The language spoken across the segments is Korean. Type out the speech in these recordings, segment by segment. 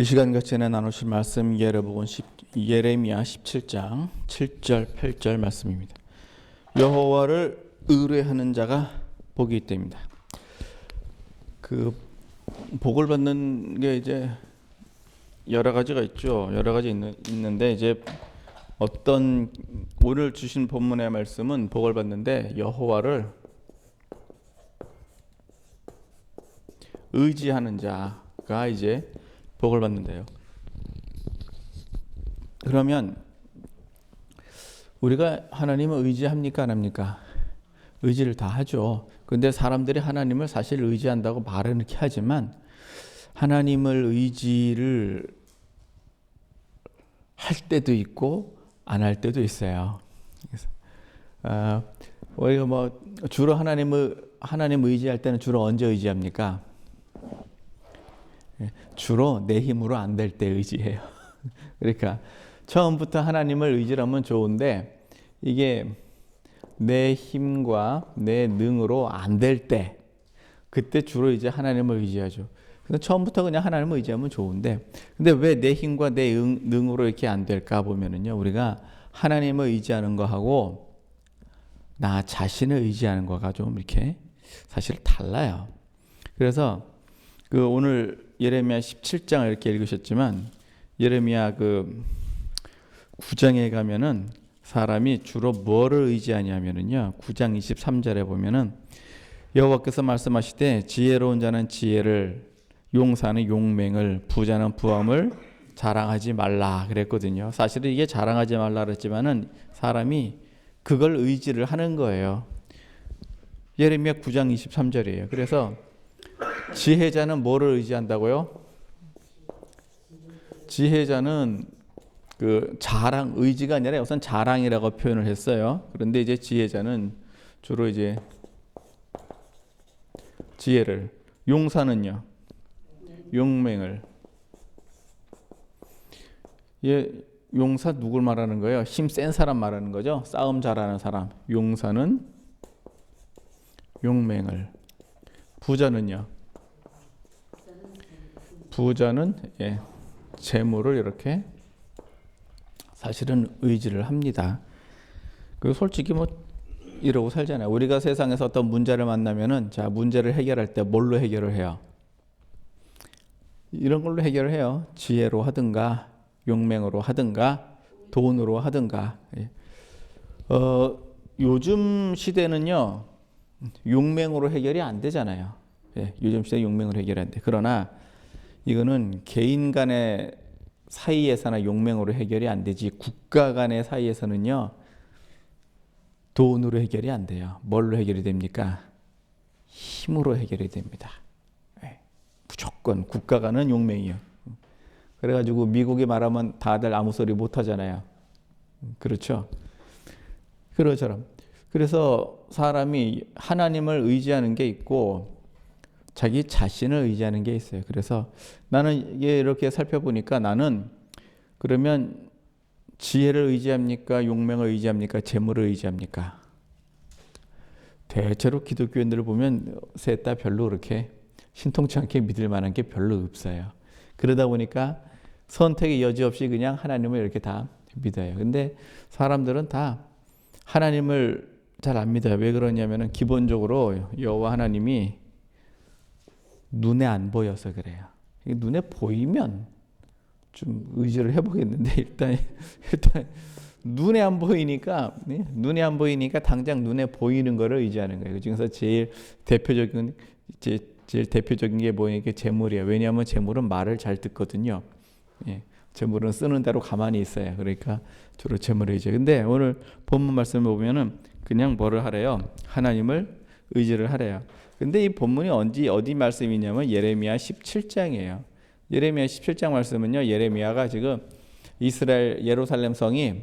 이 시간 같이 나누실 말씀 예레미야 17장 7절 8절 말씀입니다. 여호와를 의뢰하는 자가 복이 있답니다. 그 복을 받는 게 이제 여러 가지가 있죠. 여러 가지 있는데 이제 어떤 오늘 주신 본문의 말씀은 복을 받는데 여호와를 의지하는 자가 이제 복을 받는데요. 그러면 우리가 하나님을 의지합니까 안 합니까? 의지를 다 하죠. 근데 사람들이 하나님을 사실 의지한다고 말은 이렇게 하지만 하나님을 의지를 할 때도 있고 안 할 때도 있어요. 그래서 우리가 주로 하나님 의지할 때는 주로 언제 의지합니까? 주로 내 힘으로 안 될 때 의지해요. 그러니까 처음부터 하나님을 의지하면 좋은데 이게 내 힘과 내 능으로 안 될 때 그때 주로 이제 하나님을 의지하죠. 그래서 처음부터 그냥 하나님을 의지하면 좋은데 근데 왜 내 힘과 내 능으로 이렇게 안 될까 보면은요, 우리가 하나님을 의지하는 거하고 나 자신을 의지하는 거가 좀 이렇게 사실 달라요. 그래서 그 오늘 예레미야 17장을 이렇게 읽으셨지만 예레미야 그 9장에 가면은 사람이 주로 뭐를 의지하냐면은요, 9장 23절에 보면은 여호와께서 말씀하시되 지혜로운 자는 지혜를, 용사는 용맹을, 부자는 부함을 자랑하지 말라 그랬거든요. 사실은 이게 자랑하지 말라 그랬지만은 사람이 그걸 의지를 하는 거예요. 예레미야 9장 23절이에요. 그래서 지혜자는 뭐를 의지한다고요? 지혜자는 그 자랑, 의지가 아니라 우선 자랑이라고 표현을 했어요. 그런데 이제 지혜자는 주로 이제 지혜를, 용사는요 용맹을. 용사 누굴 말하는 거예요? 힘 센 사람 말하는 거죠. 싸움 잘하는 사람. 용사는 용맹을. 부자는요? 부자는 재물을 이렇게 사실은 의지를 합니다. 그 솔직히 이러고 살잖아요. 우리가 세상에서 어떤 문제를 만나면은 자, 문제를 해결할 때 뭘로 해결을 해요? 이런 걸로 해결을 해요. 지혜로 하든가 용맹으로 하든가 돈으로 하든가. 요즘 시대는요 용맹으로 해결이 안 되잖아요. 요즘 시대 용맹으로 해결이 안 돼. 그러나 이거는 개인 간의 사이에서나 용맹으로 해결이 안 되지, 국가 간의 사이에서는요 돈으로 해결이 안 돼요. 뭘로 해결이 됩니까? 힘으로 해결이 됩니다. 무조건 국가 간은 용맹이요. 그래가지고 미국이 말하면 다들 아무 소리 못 하잖아요. 그렇죠? 그러처럼. 그래서 사람이 하나님을 의지하는 게 있고 자기 자신을 의지하는 게 있어요. 그래서 나는 이렇게 살펴보니까 나는 그러면 지혜를 의지합니까? 용맹을 의지합니까? 재물을 의지합니까? 대체로 기독교인들을 보면 셋 다 별로 그렇게 신통치 않게 믿을 만한 게 별로 없어요. 그러다 보니까 선택의 여지 없이 그냥 하나님을 이렇게 다 믿어요. 근데 사람들은 다 하나님을 잘 안 믿어요. 왜 그러냐면은 기본적으로 여호와 하나님이 눈에 안 보여서 그래요. 눈에 보이면 좀 의지를 해보겠는데 일단 눈에 안 보이니까 당장 눈에 보이는 거를 의지하는 거예요. 그중에서 제일 대표적인 게 뭐냐면 재물이에요. 왜냐하면 재물은 말을 잘 듣거든요. 재물은 쓰는 대로 가만히 있어요. 그러니까 주로 재물을 의지해요. 근데 오늘 본문 말씀을 보면은 그냥 뭐를 하래요? 하나님을 의지를 하래요. 근데 이 본문이 어디 말씀이냐면 예레미야 17장이에요. 예레미야 17장 말씀은요, 예레미야가 지금 이스라엘 예루살렘 성이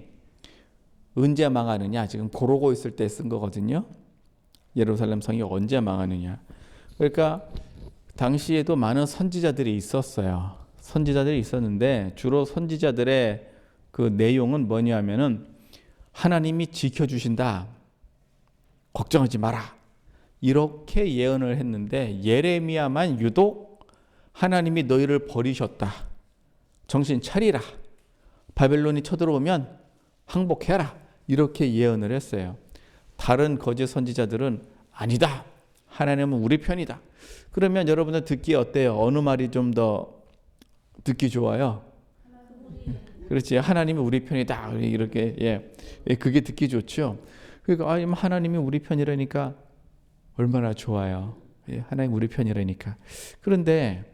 언제 망하느냐, 지금 고르고 있을 때 쓴 거거든요. 예루살렘 성이 언제 망하느냐. 그러니까 당시에도 많은 선지자들이 있었어요. 선지자들이 있었는데 주로 선지자들의 그 내용은 뭐냐면은 하나님이 지켜주신다, 걱정하지 마라, 이렇게 예언을 했는데 예레미야만 유독 하나님이 너희를 버리셨다, 정신 차리라. 바벨론이 쳐들어오면 항복해라. 이렇게 예언을 했어요. 다른 거짓 선지자들은 아니다. 하나님은 우리 편이다. 그러면 여러분들 듣기 어때요? 어느 말이 좀 더 듣기 좋아요? 그렇지. 하나님이 우리 편이다. 이렇게 그게 듣기 좋죠. 그러니까 하나님이 우리 편이라니까 얼마나 좋아요. 하나님 우리 편이라니까. 그런데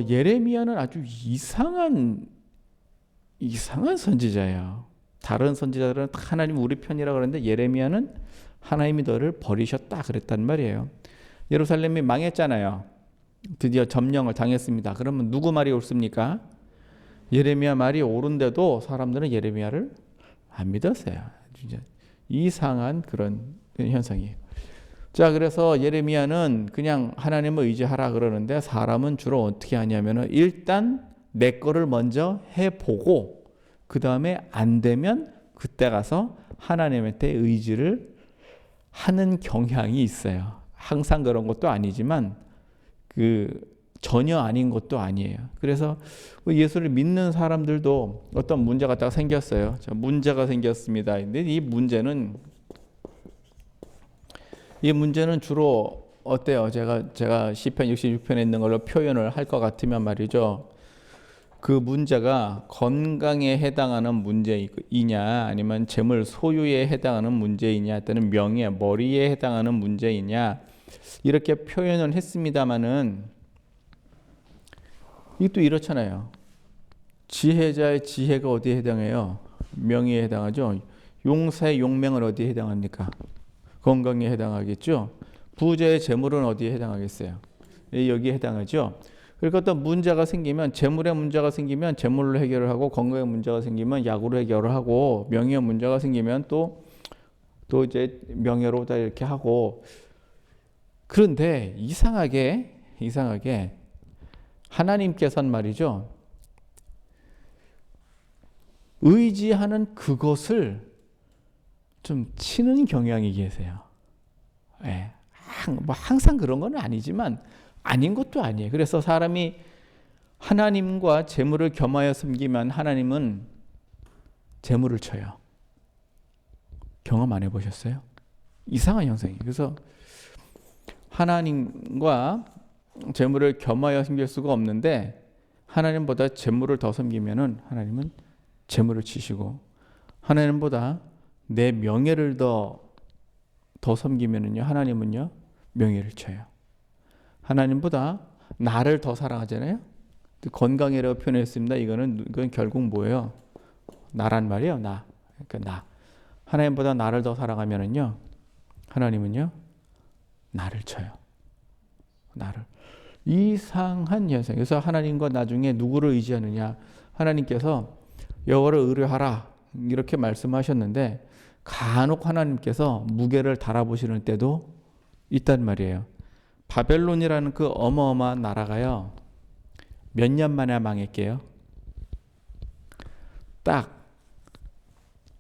예레미야는 아주 이상한 선지자예요. 다른 선지자들은 하나님 우리 편이라고 그러는데 예레미야는 하나님이 너를 버리셨다 그랬단 말이에요. 예루살렘이 망했잖아요. 드디어 점령을 당했습니다. 그러면 누구 말이 옳습니까? 예레미야 말이 옳은데도 사람들은 예레미야를 안 믿었어요. 진짜 이상한 그런 현상이에요. 자, 그래서 예레미야는 그냥 하나님을 의지하라 그러는데 사람은 주로 어떻게 하냐면은 일단 내 거를 먼저 해보고 그 다음에 안 되면 그때 가서 하나님한테 의지를 하는 경향이 있어요. 항상 그런 것도 아니지만 전혀 아닌 것도 아니에요. 그래서 예수를 믿는 사람들도 어떤 문제가 딱 생겼어요. 자, 문제가 생겼습니다. 근데 이 문제는 주로 어때요? 제가 시편 66편에 있는 걸로 표현을 할 것 같으면 말이죠. 그 문제가 건강에 해당하는 문제이냐 아니면 재물 소유에 해당하는 문제이냐 또는 명예, 머리에 해당하는 문제이냐 이렇게 표현을 했습니다마는 이것도 이렇잖아요. 지혜자의 지혜가 어디에 해당해요? 명예에 해당하죠. 용사의 용맹은 어디에 해당합니까? 건강에 해당하겠죠. 부자의 재물은 어디에 해당하겠어요? 여기에 해당하죠. 그러니까 어떤 문제가 생기면 재물의 문제가 생기면 재물로 해결을 하고 건강의 문제가 생기면 약으로 해결을 하고 명예의 문제가 생기면 또 이제 명예로 다 이렇게 하고 그런데 이상하게 하나님께서는 말이죠. 의지하는 그것을 좀 치는 경향이 계세요. 항상 그런 건 아니지만 아닌 것도 아니에요. 그래서 사람이 하나님과 재물을 겸하여 섬기면 하나님은 재물을 쳐요. 경험 안 해보셨어요? 이상한 현상이에요. 그래서 하나님과 재물을 겸하여 섬길 수가 없는데 하나님보다 재물을 더 섬기면은 하나님은 재물을 치시고 하나님보다 내 명예를 더 섬기면은요 하나님은요 명예를 쳐요. 하나님보다 나를 더 사랑하잖아요. 건강이라고 표현했습니다. 이건 결국 뭐예요? 나란 말이에요. 나. 그러니까 나. 하나님보다 나를 더 사랑하면은요 하나님은요 나를 쳐요. 나를. 이상한 현상. 그래서 하나님과 나중에 누구를 의지하느냐? 하나님께서 여호와를 의뢰하라 이렇게 말씀하셨는데 간혹 하나님께서 무게를 달아보시는 때도 있단 말이에요. 바벨론이라는 그 어마어마한 나라가요. 몇 년 만에 망했게요? 딱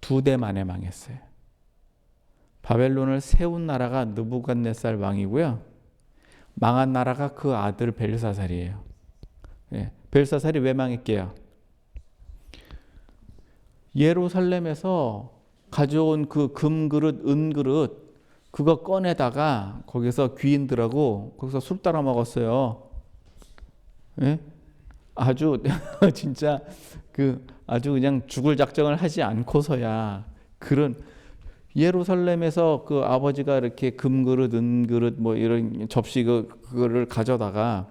2대 만에 망했어요. 바벨론을 세운 나라가 느부갓네살 왕이고요. 망한 나라가 그 아들 벨사살이에요. 벨사살이 왜 망했게요? 예루살렘에서 가져온 그 금그릇, 은그릇 그거 꺼내다가 거기서 귀인들하고 거기서 술 따라 먹었어요. 아주 진짜 아주 그냥 죽을 작정을 하지 않고서야 그런 예루살렘에서 그 아버지가 이렇게 금그릇, 은그릇 뭐 이런 접시 그거를 가져다가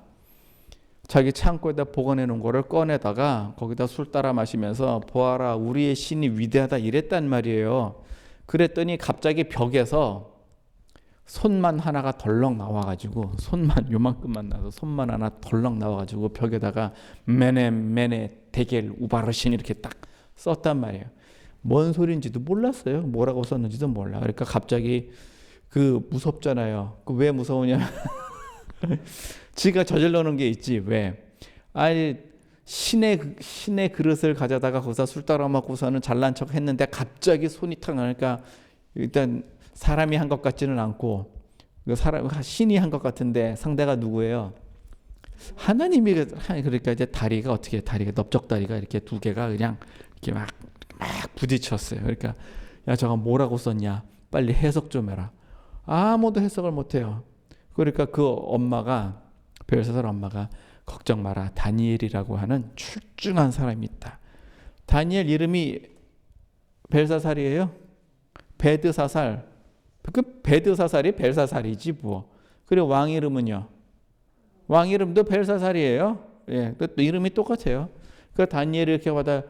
자기 창고에다 보관해 놓은 거를 꺼내다가 거기다 술 따라 마시면서 보아라 우리의 신이 위대하다 이랬단 말이에요. 그랬더니 갑자기 벽에서 손만 하나가 덜렁 나와가지고 손만 요만큼만 나서 손만 하나 덜렁 나와가지고 벽에다가 메네 데겔 우바르신 이렇게 딱 썼단 말이에요. 뭔 소리인지도 몰랐어요. 뭐라고 썼는지도 몰라. 그러니까 갑자기 무섭잖아요. 왜 무서우냐? 지가 저질러 놓은 게 있지. 왜? 아니 신의 그릇을 가져다가 거기서 술 따라 먹고서는 잘난 척 했는데 갑자기 손이 탁 나니까 일단 사람이 한 것 같지는 않고 신이 한 것 같은데 상대가 누구예요? 하나님이 그러니까 이제 다리가 넓적 다리가 이렇게 두 개가 그냥 이렇게 막 부딪혔어요. 그러니까 야 저거 뭐라고 썼냐? 빨리 해석 좀 해라. 아무도 해석을 못 해요. 그러니까 그 엄마가 벨사살 엄마가 걱정 마라. 다니엘이라고 하는 출중한 사람이 있다. 다니엘 이름이 벨사살이에요. 베드사살. 그 베드사살이 벨사살이지 뭐. 그리고 왕 이름은요. 왕 이름도 벨사살이에요. 예, 또 이름이 똑같아요. 그 다니엘이 이렇게 받아,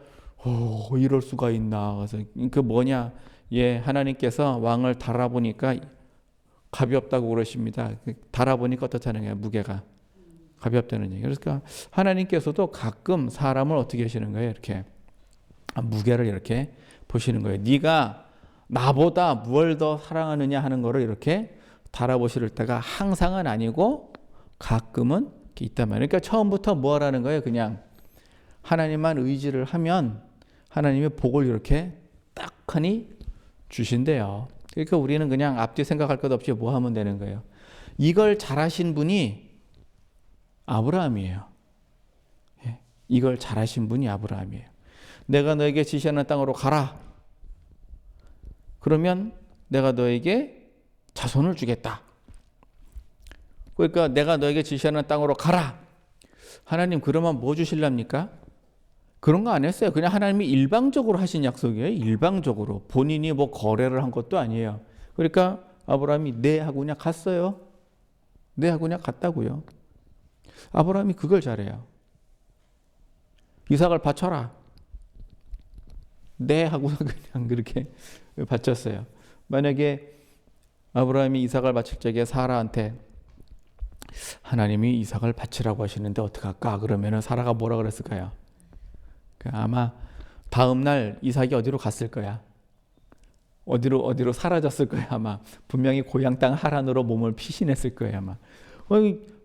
이럴 수가 있나. 그래서 그 뭐냐, 예, 하나님께서 왕을 달아보니까 가볍다고 그러십니다. 달아보니까 어떻다는 거예요, 무게가 가볍다는 얘기. 그러니까 하나님께서도 가끔 사람을 어떻게 하시는 거예요, 이렇게 무게를 이렇게 보시는 거예요. 네가 나보다 무엇을 더 사랑하느냐 하는 거를 이렇게 달아보실 때가 항상은 아니고 가끔은 있단 말이에요. 그러니까 처음부터 뭐 하라는 거예요? 그냥 하나님만 의지를 하면 하나님의 복을 이렇게 딱하니 주신대요. 그러니까 우리는 그냥 앞뒤 생각할 것 없이 뭐 하면 되는 거예요. 이걸 잘하신 분이 아브라함이에요. 예, 이걸 잘하신 분이 아브라함이에요. 내가 너에게 지시하는 땅으로 가라. 그러면 내가 너에게 자손을 주겠다. 그러니까 내가 너에게 지시하는 땅으로 가라. 하나님 그러면 뭐 주실랍니까? 그런 거 안 했어요. 그냥 하나님이 일방적으로 하신 약속이에요. 일방적으로. 본인이 뭐 거래를 한 것도 아니에요. 그러니까 아브라함이 네 하고 그냥 갔어요. 네 하고 그냥 갔다고요. 아브라함이 그걸 잘해요. 이삭을 바쳐라. 네 하고 그냥 그렇게 바쳤어요. 만약에 아브라함이 이삭을 바칠 적에 사라한테 하나님이 이삭을 바치라고 하시는데 어떡할까? 그러면은 사라가 뭐라 그랬을까요? 아마 다음 날 이삭이 어디로 갔을 거야. 어디로 사라졌을 거야. 아마 분명히 고향 땅 하란으로 몸을 피신했을 거예요. 아마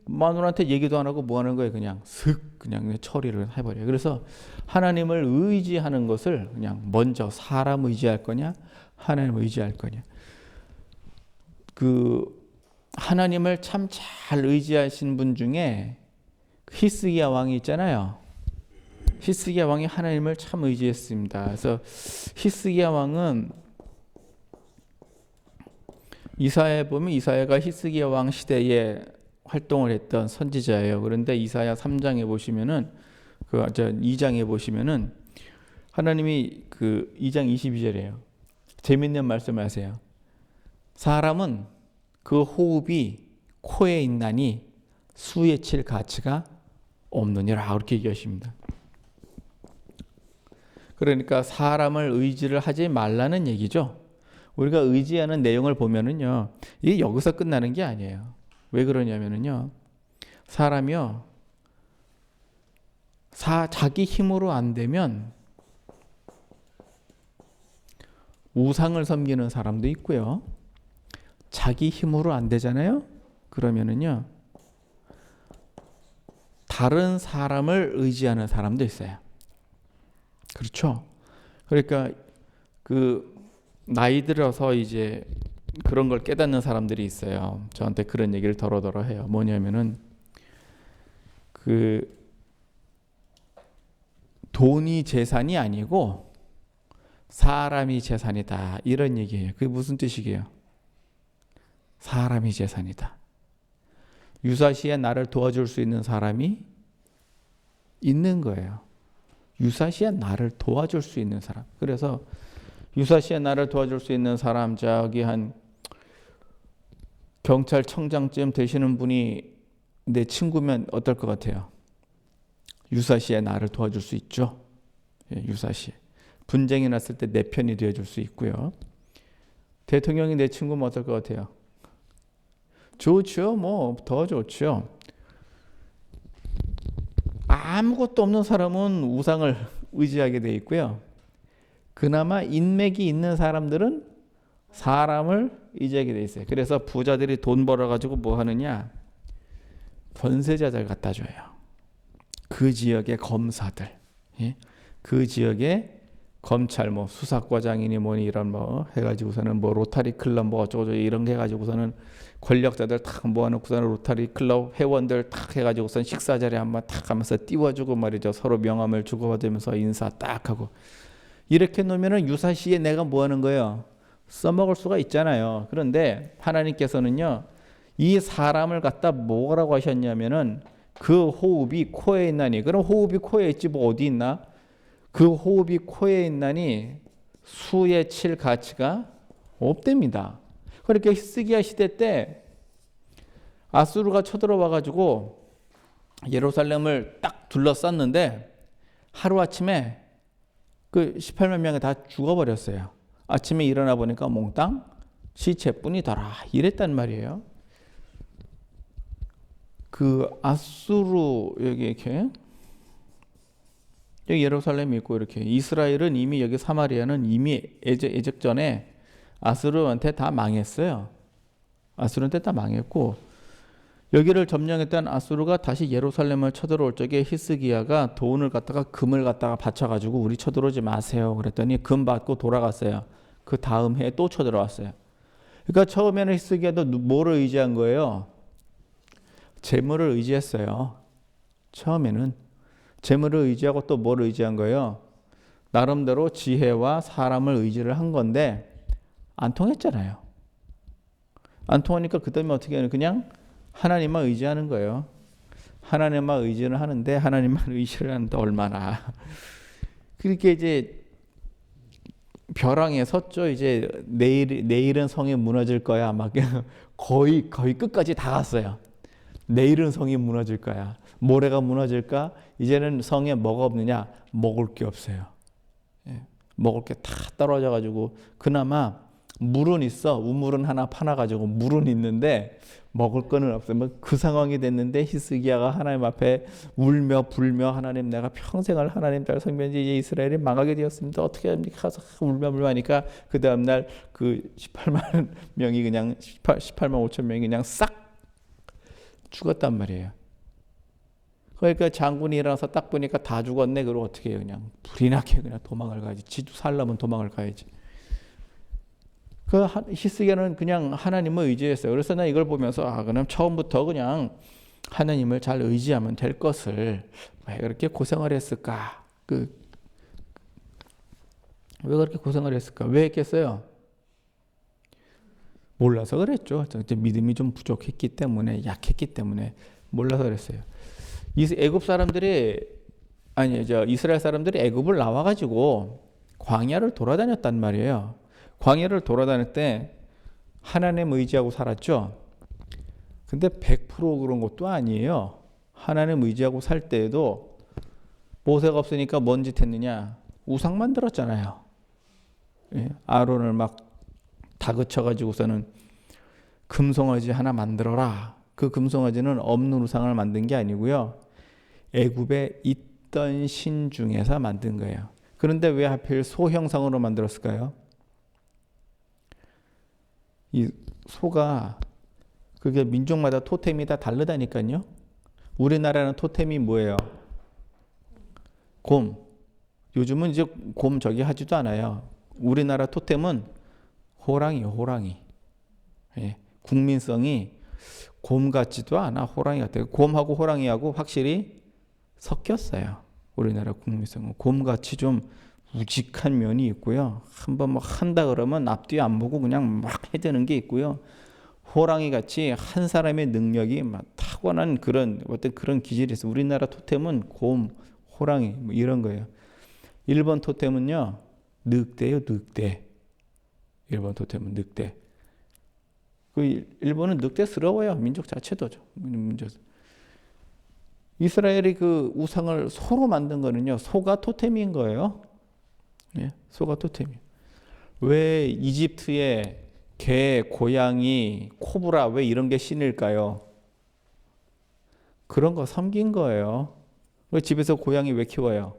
마누라한테 얘기도 안 하고 뭐 하는 거예요. 그냥 슥 그냥 처리를 해버려요. 그래서 하나님을 의지하는 것을 그냥 먼저 사람 의지할 거냐 하나님을 의지할 거냐. 그 하나님을 참 잘 의지하신 분 중에 히스기야 왕이 있잖아요. 히스기야 왕이 하나님을 참 의지했습니다. 그래서 히스기야 왕은 이사야에 보면 이사야가 히스기야 왕 시대에 활동을 했던 선지자예요. 그런데 이사야 3장에 보시면은 2장에 보시면은 하나님이 그 2장 22절이에요. 재밌는 말씀을 하세요. 사람은 그 호흡이 코에 있나니 수에 칠 가치가 없느니라 그렇게 얘기하십니다. 그러니까 사람을 의지를 하지 말라는 얘기죠. 우리가 의지하는 내용을 보면은요, 이게 여기서 끝나는 게 아니에요. 왜 그러냐면은요, 사람이요, 자기 힘으로 안 되면 우상을 섬기는 사람도 있고요. 자기 힘으로 안 되잖아요. 그러면은요, 다른 사람을 의지하는 사람도 있어요. 그렇죠? 그러니까 나이 들어서 이제 그런 걸 깨닫는 사람들이 있어요. 저한테 그런 얘기를 더러더러 해요. 뭐냐면은 돈이 재산이 아니고 사람이 재산이다. 이런 얘기예요. 그게 무슨 뜻이게요? 사람이 재산이다. 유사시에 나를 도와줄 수 있는 사람이 있는 거예요. 유사시에 나를 도와줄 수 있는 사람. 그래서 유사시에 나를 도와줄 수 있는 사람, 저기 한 경찰청장쯤 되시는 분이 내 친구면 어떨 것 같아요? 유사시에 나를 도와줄 수 있죠. 예, 유사시에. 분쟁이 났을 때 내 편이 되어줄 수 있고요. 대통령이 내 친구면 어떨 것 같아요? 좋죠. 뭐 더 좋죠. 아무것도 없는 사람은 우상을 의지하게 돼 있고요. 그나마 인맥이 있는 사람들은 사람을 의지하게 돼 있어요. 그래서 부자들이 돈 벌어가지고 뭐 하느냐? 권세자들 갖다 줘요. 그 지역의 검사들, 예? 그 지역의 검찰 뭐 수사과장이니 뭐니 이런 뭐 해가지고서는 뭐 로타리 클럽 뭐 어쩌고 이런 게 해가지고서는 권력자들 탁 모아놓고서는 로타리 클럽 회원들 탁 해가지고서는 식사 자리에 한번 탁 하면서 띄워주고 말이죠. 서로 명함을 주고받으면서 인사 딱 하고 이렇게 놓으면은 유사시에 내가 뭐 하는 거예요? 써먹을 수가 있잖아요. 그런데 하나님께서는요, 이 사람을 갖다 뭐라고 하셨냐면은 그 호흡이 코에 있나니, 그럼 호흡이 코에 있지 뭐 어디 있나? 그 호흡이 코에 있나니 수에 칠 가치가 없답니다. 그러니까 히스기야 시대 때 아수르가 쳐들어와 가지고 예루살렘을 딱 둘러쌌는데 하루아침에 그 18만 명이 다 죽어버렸어요. 아침에 일어나 보니까 몽땅 시체뿐이더라. 이랬단 말이에요. 그 아수르 여기 이렇게 여기 예루살렘이 있고 이렇게 이스라엘은 이미 여기 사마리아는 이미 예적전에 아수르한테 다 망했어요. 아수르한테 다 망했고 여기를 점령했던 아수르가 다시 예루살렘을 쳐들어올 적에 히스기야가 돈을 갖다가 금을 갖다가 바쳐가지고 우리 쳐들어오지 마세요. 그랬더니 금 받고 돌아갔어요. 그 다음 해에 또 쳐들어왔어요. 그러니까 처음에는 히스기야도 뭐를 의지한 거예요? 재물을 의지했어요. 처음에는 재물을 의지하고 또 뭐를 의지한 거예요? 나름대로 지혜와 사람을 의지를 한 건데 안 통했잖아요. 안 통하니까 그다음에 어떻게 하는 그냥 하나님만 의지하는 거예요. 하나님만 의지를 하는데 하나님만 의지를 하는데 얼마나 그렇게 이제 벼랑에 섰죠. 이제 내일은 성이 무너질 거야. 막 거의 끝까지 다 갔어요. 내일은 성이 무너질 거야. 모레가 무너질까? 이제는 성에 뭐가 없느냐? 먹을 게 없어요. 예. 먹을 게 다 떨어져 가지고 그나마 물은 있어. 우물은 하나 파놔가지고 물은 있는데 먹을 거는 없어요. 그 상황이 됐는데 히스기야가 하나님 앞에 울며 불며 하나님 내가 평생을 하나님 잘 섬겼는지 이제 이스라엘이 망하게 되었습니다. 어떻게 합니까? 울며 하니까 그 다음날 그 18만 명이 그냥 18만 5천 명이 그냥 싹 죽었단 말이에요. 그러니까 장군이 일어나서 딱 보니까 다 죽었네. 그리고 어떻게 해요? 그냥 불이 나게 그냥 도망을 가야지. 지도 살려면 도망을 가야지. 그 히스기야는 그냥 하나님을 의지했어요. 그래서 난 이걸 보면서 그럼 처음부터 그냥 하나님을 잘 의지하면 될 것을 왜 그렇게 고생을 했을까? 왜 그렇게 고생을 했을까? 왜 했겠어요? 몰라서 그랬죠. 믿음이 좀 부족했기 때문에 약했기 때문에 몰라서 그랬어요. 이스라엘 사람들이 애굽을 나와가지고 광야를 돌아다녔단 말이에요. 광야를 돌아다닐 때 하나님 의지하고 살았죠. 근데 100% 그런 것도 아니에요. 하나님 의지하고 살 때에도 모세가 없으니까 뭔 짓 했느냐? 우상 만들었잖아요. 예, 아론을 막 다그쳐가지고서는 금송아지 하나 만들어라. 그 금송아지는 없는 우상을 만든 게 아니고요. 애굽에 있던 신 중에서 만든 거예요. 그런데 왜 하필 소 형상으로 만들었을까요? 이 소가 그게 민족마다 토템이 다 다르다니까요. 우리나라는 토템이 뭐예요? 곰. 요즘은 이제 곰 저기 하지도 않아요. 우리나라 토템은 호랑이요, 호랑이. 예, 국민성이 곰 같지도 않아, 호랑이 같아요. 곰하고 호랑이하고 확실히 섞였어요. 우리나라 국민성은 곰같이 좀 우직한 면이 있고요. 한번 뭐 한다 그러면 앞뒤 안 보고 그냥 막 해대는 게 있고요. 호랑이 같이 한 사람의 능력이 막 타고난 그런 어떤 그런 기질이 있어요. 우리나라 토템은 곰, 호랑이 뭐 이런 거예요. 일본 토템은요, 늑대요, 늑대. 일본 토템은 늑대. 그 일본은 늑대스러워요. 민족 자체도. 이스라엘이 그 우상을 소로 만든 거는요, 소가 토템인 거예요. 예, 소가 토템이에요. 왜 이집트에 개, 고양이, 코브라 왜 이런 게 신일까요? 그런 거 섬긴 거예요. 왜 집에서 고양이 왜 키워요?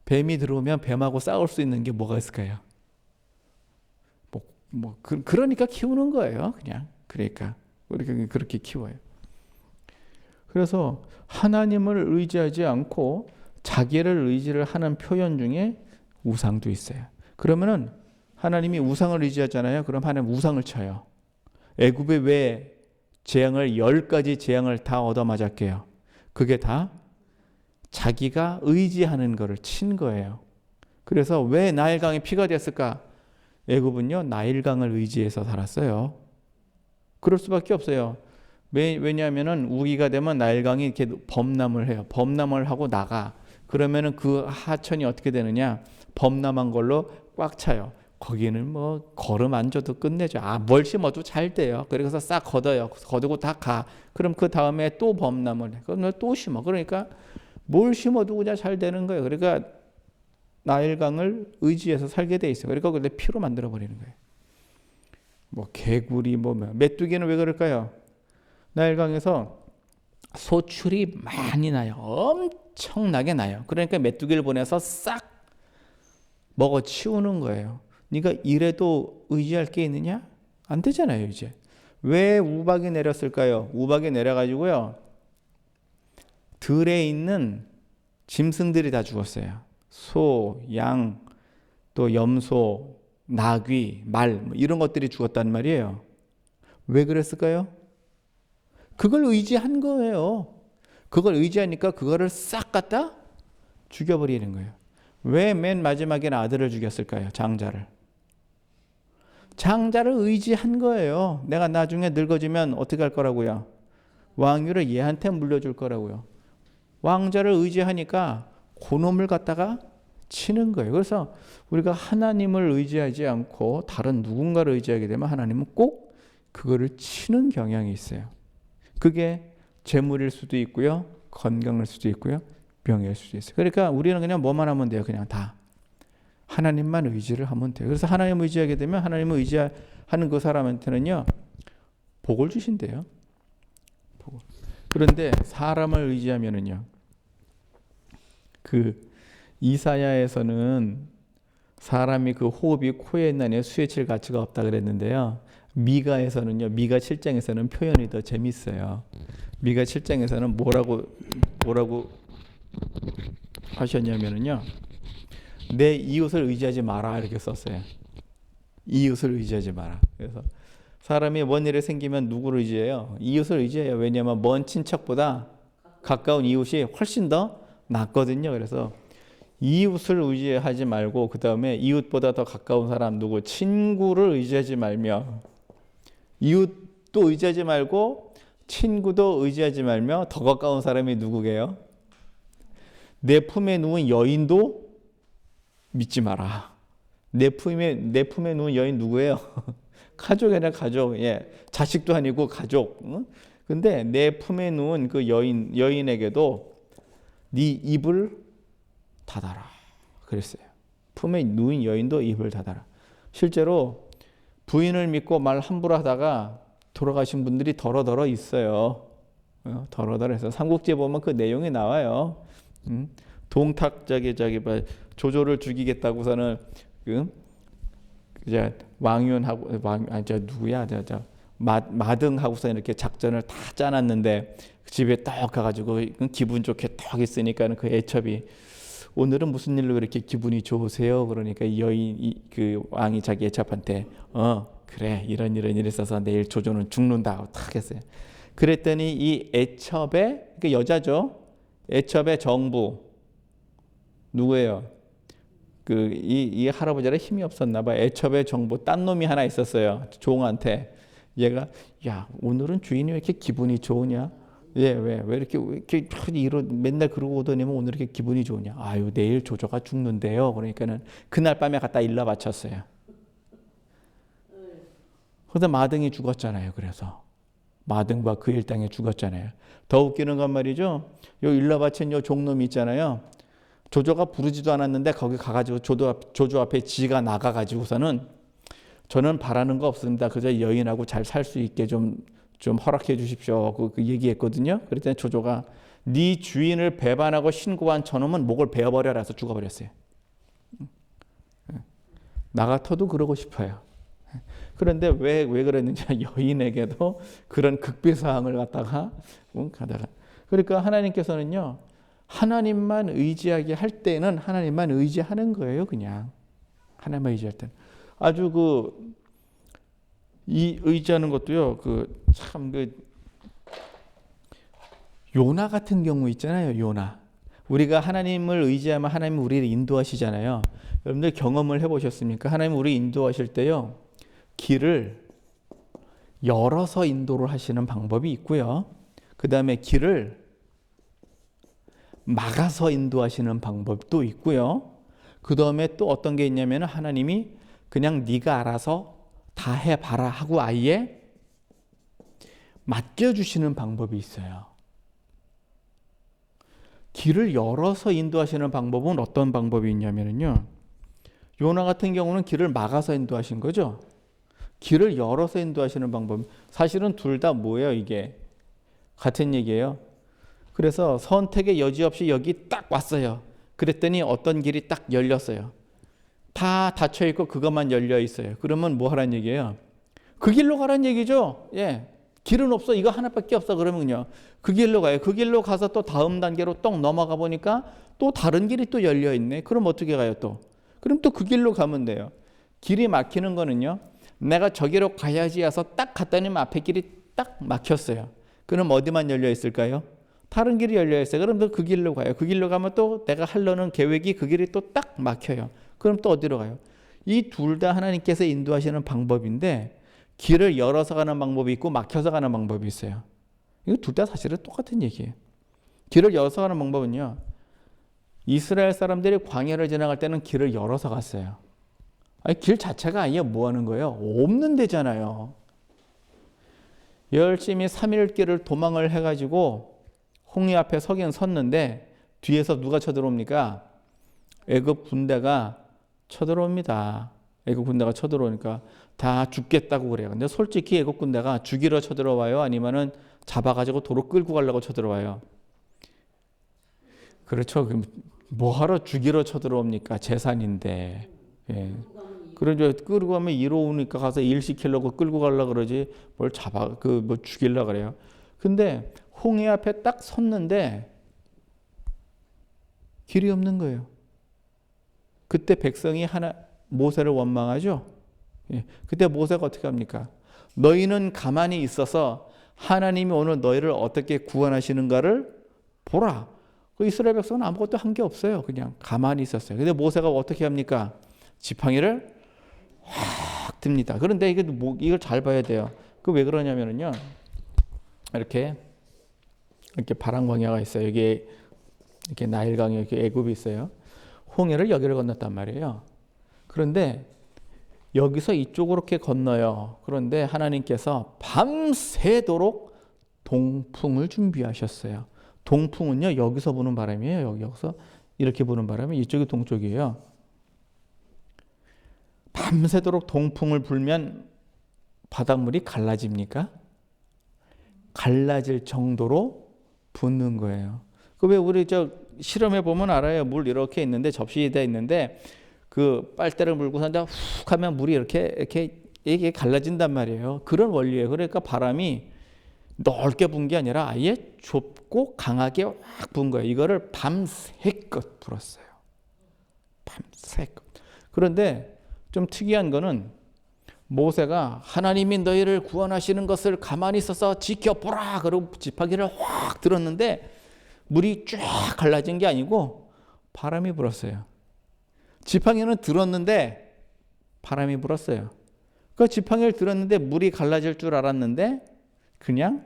뱀이 들어오면 뱀하고 싸울 수 있는 게 뭐가 있을까요? 그러니까 키우는 거예요. 그냥 그러니까 그렇게 키워요. 그래서 하나님을 의지하지 않고 자기를 의지를 하는 표현 중에 우상도 있어요. 그러면은 하나님이 우상을 의지하잖아요. 그럼 하나님 우상을 쳐요. 애굽에 왜 재앙을 10가지 재앙을 다 얻어맞았게요? 그게 다 자기가 의지하는 거를 친 거예요. 그래서 왜 나일강이 피가 됐을까? 애굽은요 나일강을 의지해서 살았어요. 그럴 수밖에 없어요. 왜냐하면은 우기가 되면 나일강이 이렇게 범람을 해요. 범람을 하고 나가. 그러면은 그 하천이 어떻게 되느냐? 범람한 걸로 꽉 차요. 거기는 뭐 걸음 안 줘도 끝내죠. 뭘 심어도 잘 돼요. 그래서 싹 걷어요. 걷고 다 가. 그럼 그 다음에 또 범람을 해. 그럼 또 심어. 그러니까 뭘 심어도 그냥 잘 되는 거예요. 그러니까 나일강을 의지해서 살게 돼 있어요. 그러니까 그걸 피로 만들어 버리는 거예요. 뭐 개구리 메뚜기는 왜 그럴까요? 나일강에서 소출이 많이 나요. 엄청나게 나요. 그러니까 메뚜기를 보내서 싹 먹어 치우는 거예요. 네가 이래도 의지할 게 있느냐? 안 되잖아요, 이제. 왜 우박이 내렸을까요? 우박이 내려가지고요. 들에 있는 짐승들이 다 죽었어요. 소, 양, 또 염소, 나귀, 말 이런 것들이 죽었단 말이에요. 왜 그랬을까요? 그걸 의지한 거예요. 그걸 의지하니까 그거를 싹 갖다 죽여버리는 거예요. 왜 맨 마지막에는 아들을 죽였을까요? 장자를. 장자를 의지한 거예요. 내가 나중에 늙어지면 어떻게 할 거라고요? 왕위를 얘한테 물려줄 거라고요. 왕자를 의지하니까 그놈을 갖다가 치는 거예요. 그래서 우리가 하나님을 의지하지 않고 다른 누군가를 의지하게 되면 하나님은 꼭 그거를 치는 경향이 있어요. 그게 재물일 수도 있고요. 건강일 수도 있고요. 병일 수도 있어요. 그러니까 우리는 그냥 뭐만 하면 돼요. 그냥 다. 하나님만 의지를 하면 돼요. 그래서 하나님을 의지하게 되면 하나님을 의지하는 그 사람한테는요. 복을 주신대요. 복을. 그런데 사람을 의지하면은요. 그 이사야에서는 사람이 그 호흡이 코에 있나니 수에 칠 가치가 없다 그랬는데요. 미가에서는요. 미가 7장에서는 표현이 더 재밌어요. 미가 7장에서는 뭐라고 하셨냐면은요. 내 이웃을 의지하지 마라 이렇게 썼어요. 이웃을 의지하지 마라. 그래서 사람이 뭔 일이 생기면 누구를 의지해요? 이웃을 의지해요. 왜냐하면 먼 친척보다 가까운 이웃이 훨씬 더 낫거든요. 그래서 이웃을 의지하지 말고 그 다음에 이웃보다 더 가까운 사람 누구? 친구를 의지하지 말며 이웃도 의지하지 말고 친구도 의지하지 말며 더 가까운 사람이 누구게요? 내 품에 누운 여인도 믿지 마라. 내 품에 누운 여인 누구예요? 가족이나 가족. 예. 자식도 아니고 가족. 응? 근데 내 품에 누운 그 여인에게도 네 입을 닫아라. 그랬어요. 품에 누운 여인도 입을 닫아라. 실제로 부인을 믿고 말 함부로 하다가 돌아가신 분들이 더러더러 있어요. 더러더러 해서 삼국지에 보면 그 내용이 나와요. 동탁자기 조조를 죽이겠다고서는 이제 왕윤하고 누구야 마등하고서 이렇게 작전을 다 짜놨는데 집에 딱 가가지고 기분 좋게 딱 있으니까 그 애첩이 오늘은 무슨 일로 이렇게 기분이 좋으세요? 그러니까 그 왕이 자기 애첩한테 그래 이런 일이 있어서 내일 조조는 죽는다 딱 했어요. 그랬더니 이 애첩의 그 여자죠. 애첩의 정부 누구예요? 이 할아버지가 힘이 없었나 봐. 애첩의 정부 딴 놈이 하나 있었어요. 종한테 얘가 야 오늘은 주인이 왜 이렇게 기분이 좋으냐? 왜 이렇게 맨날 그러고 오더니면 오늘 이렇게 기분이 좋으냐? 아유 내일 조조가 죽는데요. 그러니까는 그날 밤에 갖다 일러 바쳤어요. 그러다 마등이 죽었잖아요. 그래서 마등과 그 일당에 죽었잖아요. 더 웃기는 건 말이죠. 요 일러 바친 요 종놈이 있잖아요. 조조가 부르지도 않았는데 거기 가가지고 조조 앞에 지가 나가가지고서는 저는 바라는 거 없습니다. 그저 여인하고 잘 살 수 있게 좀 허락해 주십시오. 그 얘기했거든요. 그랬더니 조조가 네 주인을 배반하고 신고한 저놈은 목을 베어버려라 해서 죽어버렸어요. 나 같아도 그러고 싶어요. 그런데 왜 그랬는지 여인에게도 그런 극비사항을 갖다가 가다가 그러니까 하나님께서는요. 하나님만 의지하게 할 때는 하나님만 의지하는 거예요. 그냥 하나님만 의지할 때는. 아주 이 의지하는 것도요. 참 요나 같은 경우 있잖아요. 요나. 우리가 하나님을 의지하면 하나님은 우리를 인도하시잖아요. 여러분들 경험을 해보셨습니까? 하나님 우리 인도하실 때요. 길을 열어서 인도를 하시는 방법이 있고요. 그 다음에 길을 막아서 인도하시는 방법도 있고요. 그 다음에 또 어떤 게 있냐면 하나님이 그냥 네가 알아서 다 해봐라 하고 아예 맡겨주시는 방법이 있어요. 길을 열어서 인도하시는 방법은 어떤 방법이 있냐면요. 요나 같은 경우는 길을 막아서 인도하신 거죠. 길을 열어서 인도하시는 방법. 사실은 둘 다 뭐예요, 이게? 같은 얘기예요. 그래서 선택의 여지 없이 여기 딱 왔어요. 그랬더니 어떤 길이 딱 열렸어요. 다 닫혀 있고 그것만 열려 있어요. 그러면 뭐 하라는 얘기예요? 그 길로 가라는 얘기죠. 예. 길은 없어. 이거 하나밖에 없어. 그러면요. 그 길로 가요. 그 길로 가서 또 다음 단계로 똥 넘어가 보니까 또 다른 길이 또 열려 있네. 그럼 어떻게 가요, 또? 그럼 또 그 길로 가면 돼요. 길이 막히는 거는요. 내가 저기로 가야지 해서 딱 갔더니 앞에 길이 딱 막혔어요. 그럼 어디만 열려 있을까요? 다른 길이 열려 있어요. 그럼 또 그 길로 가요. 그 길로 가면 또 내가 하려는 계획이 그 길이 또 딱 막혀요. 그럼 또 어디로 가요? 이 둘 다 하나님께서 인도하시는 방법인데 길을 열어서 가는 방법이 있고 막혀서 가는 방법이 있어요. 이거 둘 다 사실은 똑같은 얘기예요. 길을 열어서 가는 방법은요. 이스라엘 사람들이 광야를 지나갈 때는 길을 열어서 갔어요. 아니, 길 자체가 아예 뭐 하는 거예요? 없는 데잖아요. 열심히 3일 길을 도망을 해가지고 홍해 앞에 서긴 섰는데 뒤에서 누가 쳐들어옵니까? 애굽 군대가 쳐들어옵니다. 애굽 군대가 쳐들어오니까 다 죽겠다고 그래요. 근데 솔직히 애굽 군대가 죽이러 쳐들어와요? 아니면은 잡아가지고 도로 끌고 가려고 쳐들어와요? 그렇죠. 그럼 뭐하러 죽이러 쳐들어옵니까? 재산인데. 예. 그러죠. 끌고 가면 이로우니까 가서 일 시키려고 끌고 가려고 그러지 뭘 뭐 죽이려고 그래요. 근데 홍해 앞에 딱 섰는데 길이 없는 거예요. 그때 백성이 모세를 원망하죠. 예. 그때 모세가 어떻게 합니까? 너희는 가만히 있어서 하나님이 오늘 너희를 어떻게 구원하시는가를 보라. 그 이스라엘 백성은 아무것도 한 게 없어요. 그냥 가만히 있었어요. 근데 모세가 어떻게 합니까? 지팡이를 확 듭니다. 그런데 이걸 잘 봐야 돼요. 그 왜 그러냐면요. 이렇게 바람 광야가 있어요. 여기 이렇게 나일 강에 이렇게 애굽이 있어요. 홍해를 여기를 건넜단 말이에요. 그런데 여기서 이쪽으로 이렇게 건너요. 그런데 하나님께서 밤새도록 동풍을 준비하셨어요. 동풍은요, 여기서 부는 바람이에요. 여기서 이렇게 부는 바람이 이쪽이 동쪽이에요. 밤새도록 동풍을 불면 바닷물이 갈라집니까? 갈라질 정도로 붓는 거예요. 그 왜 우리 실험해 보면 알아요. 물 이렇게 있는데 접시에 있는데 그 빨대를 물고서 훅 하면 물이 이게 갈라진단 말이에요. 그런 원리예요. 그러니까 바람이 넓게 분 게 아니라 아예 좁고 강하게 확 분 거예요. 이거를 밤새껏 불었어요. 밤새껏. 그런데 좀 특이한 거는 모세가 하나님이 너희를 구원하시는 것을 가만히 있어서 지켜보라 그러고 지팡이를 확 들었는데 물이 쫙 갈라진 게 아니고 바람이 불었어요. 지팡이는 들었는데 바람이 불었어요. 그 지팡이를 들었는데 물이 갈라질 줄 알았는데 그냥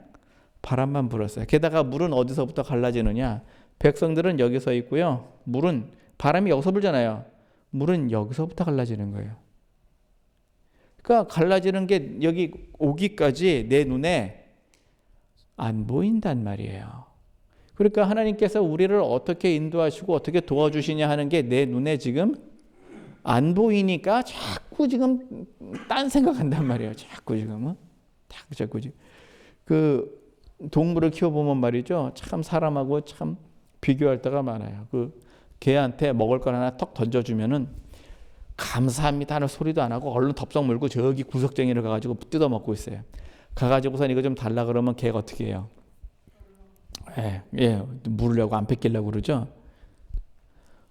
바람만 불었어요. 게다가 물은 어디서부터 갈라지느냐? 백성들은 여기 서 있고요. 물은 바람이 여기서 불잖아요. 물은 여기서부터 갈라지는 거예요. 그러니까 갈라지는 게 여기 오기까지 내 눈에 안 보인단 말이에요. 그러니까 하나님께서 우리를 어떻게 인도하시고 어떻게 도와주시냐 하는 게 내 눈에 지금 안 보이니까 자꾸 지금 딴 생각한단 말이에요. 자꾸 지금 그 동물을 키워보면 말이죠. 참 사람하고 참 비교할 때가 많아요. 그 개한테 먹을 걸 하나 턱 던져주면은 감사합니다 하는 소리도 안 하고 얼른 덥석 물고 저기 구석쟁이를 가가지고 뜯어먹고 있어요. 가가지고선 이거 좀 달라 그러면 개가 어떻게 해요? 물으려고 안 뺏기려고 그러죠.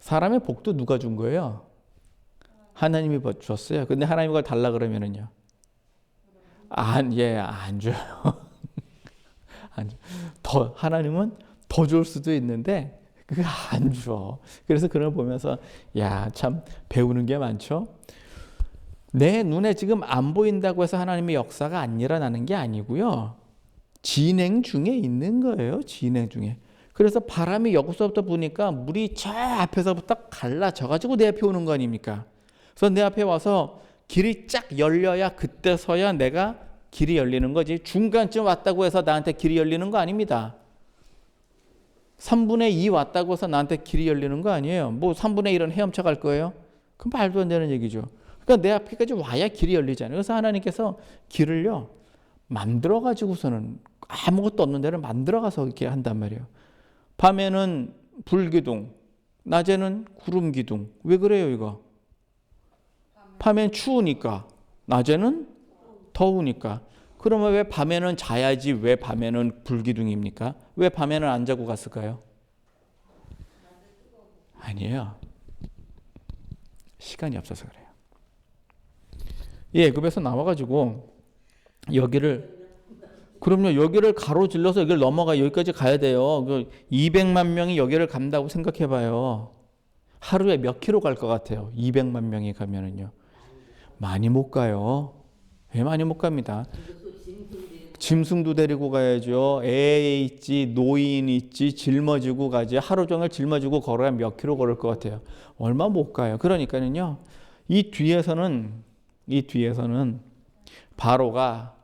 사람의 복도 누가 준 거예요? 하나님이 줬어요. 근데 하나님 그걸 달라 그러면은요. 안 줘요. 하나님은 더 줄 수도 있는데 그거 안 줘. 그래서 그걸 보면서 참 배우는 게 많죠. 내 눈에 지금 안 보인다고 해서 하나님의 역사가 안 일어나는 게 아니고요. 진행 중에 있는 거예요. 진행 중에. 그래서 바람이 여기서부터 부니까 물이 저 앞에서부터 갈라져가지고 내 앞에 오는 거 아닙니까? 그래서 내 앞에 와서 길이 쫙 열려야 그때서야 내가 길이 열리는 거지. 중간쯤 왔다고 해서 나한테 길이 열리는 거 아닙니다. 3분의 2 왔다고 해서 나한테 길이 열리는 거 아니에요. 뭐 3분의 1은 헤엄쳐 갈 거예요? 그럼 말도 안 되는 얘기죠. 그러니까 내 앞에까지 와야 길이 열리잖아요. 그래서 하나님께서 길을요 만들어 가지고서는 아무것도 없는 데를 만들어 가서 이렇게 한단 말이에요. 밤에는 불기둥, 낮에는 구름기둥. 왜 그래요 이거? 밤엔 추우니까, 낮에는 더우니까. 그러면 왜 밤에는 자야지 왜 밤에는 불기둥입니까? 왜 밤에는 안 자고 갔을까요? 아니에요. 시간이 없어서 그래요. 애굽에서 나와가지고 여기를 가로질러서 여기를 넘어가 여기까지 가야 돼요. 200만 명이 여기를 간다고 생각해봐요. 하루에 몇 킬로 갈 것 같아요? 200만 명이 가면은요. 많이 못 가요. 왜 많이 못 갑니다. 짐승도 데리고 가야죠. 애 있지, 노인 있지, 짊어지고 가지. 하루 종일 짊어지고 걸어야 몇 킬로 걸을 것 같아요. 얼마 못 가요. 그러니까는요. 이 뒤에서는 바로가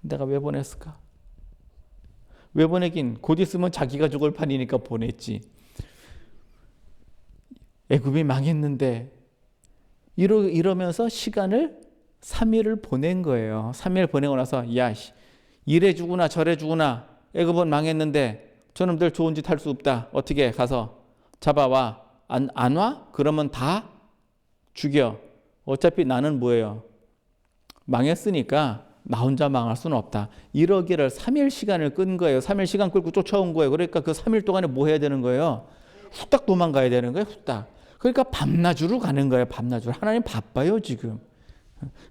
내가 왜 보냈을까? 왜 보내긴 곧 있으면 자기가 죽을 판이니까 보냈지. 애굽이 망했는데 이러면서 시간을 3일을 보낸 거예요. 3일 보내고 나서 이래 주구나 저래 주구나 애굽은 망했는데 저놈들 좋은 짓 할 수 없다. 어떻게 가서 잡아와. 안 와? 그러면 다 죽여. 어차피 나는 뭐예요? 망했으니까 나 혼자 망할 수는 없다. 이러기를 3일 시간을 끈 거예요. 3일 시간 끌고 쫓아온 거예요. 그러니까 그 3일 동안에 뭐 해야 되는 거예요? 후딱 도망가야 되는 거예요. 후딱. 그러니까 밤낮으로 가는 거예요. 밤낮으로. 하나님 바빠요 지금.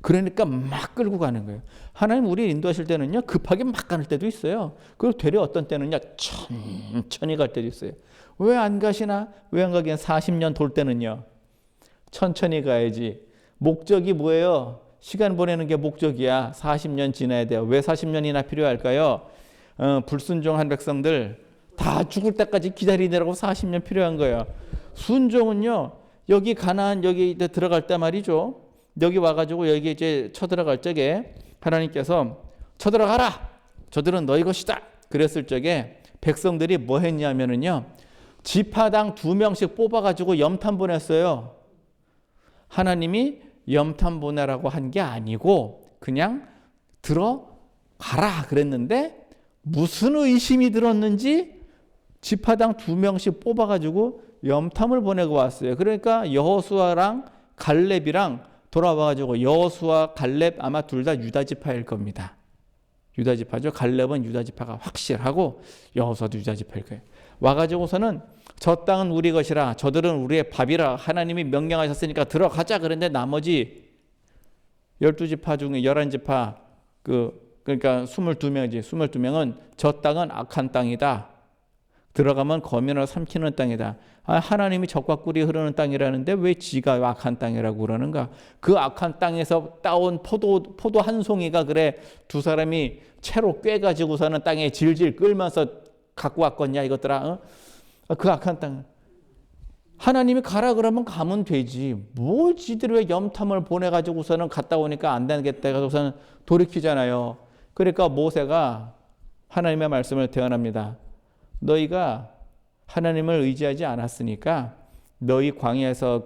그러니까 막 끌고 가는 거예요. 하나님 우리 인도하실 때는요 급하게 막 가는 때도 있어요. 그리고 되려 어떤 때는요 천천히 갈 때도 있어요. 왜 안 가시나? 왜 안 가긴 40년 돌 때는요 천천히 가야지. 목적이 뭐예요? 시간 보내는 게 목적이야. 40년 지나야 돼요. 왜 40년이나 필요할까요? 불순종한 백성들 다 죽을 때까지 기다리느라고 40년 필요한 거예요. 순종은요 여기 가나안 여기 들어갈 때 말이죠. 여기 와가지고 여기 이제 쳐들어갈 적에 하나님께서 쳐들어가라. 저들은 너희 것이다. 그랬을 적에 백성들이 뭐 했냐면은요 지파당 2명씩 뽑아가지고 염탐 보냈어요. 하나님이 염탐 보내라고 한 게 아니고 그냥 들어가라 그랬는데 무슨 의심이 들었는지 지파당 2명씩 뽑아가지고 염탐을 보내고 왔어요. 그러니까 여호수아랑 갈렙이랑 돌아와가지고 여호수아 갈렙 아마 둘 다 유다 지파일 겁니다. 유다 지파죠. 갈렙은 유다 지파가 확실하고 여호수아도 유다 지파일 거예요. 와가지고서는 저 땅은 우리 것이라 저들은 우리의 밥이라 하나님이 명령하셨으니까 들어가자. 그런데 나머지 12지파 중에 11지파 그러니까 22명이지. 22명은 저 땅은 악한 땅이다. 들어가면 거민을 삼키는 땅이다. 하나님이 적과 꿀이 흐르는 땅이라는데 왜 지가 악한 땅이라고 그러는가? 그 악한 땅에서 따온 포도 한 송이가 그래 두 사람이 채로 꿰가지고서는 땅에 질질 끌면서 갖고 왔겠냐 이것들아. 그 악한 땅. 하나님이 가라 그러면 가면 되지. 뭐 지들이 왜 염탐을 보내가지고서는 갔다 오니까 안 되겠다 해서는 돌이키잖아요. 그러니까 모세가 하나님의 말씀을 대언합니다. 너희가 하나님을 의지하지 않았으니까 너희 광야에서